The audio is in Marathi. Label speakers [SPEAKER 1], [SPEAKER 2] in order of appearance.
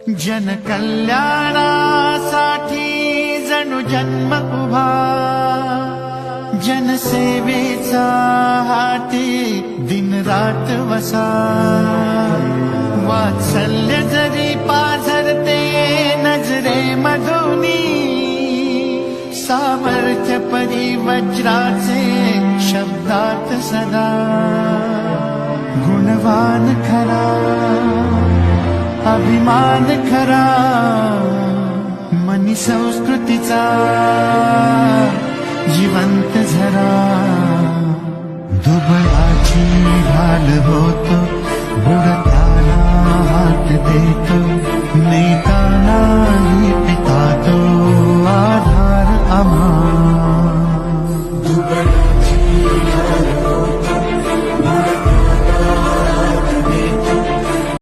[SPEAKER 1] जनकल्याणासाठी जणू जन्म उभा, जनसेवेचा हाती दिन रात वसा. वात्सल्य जरी पाझरते नजरे मधुनी, सामर्थ्य परिवज्राचे शब्दात सदा. गुणवान खरा अभिमान खरा, मनी संस्कृतीचा जिवंत झरा. दुबळाची ढाल होतो बुडत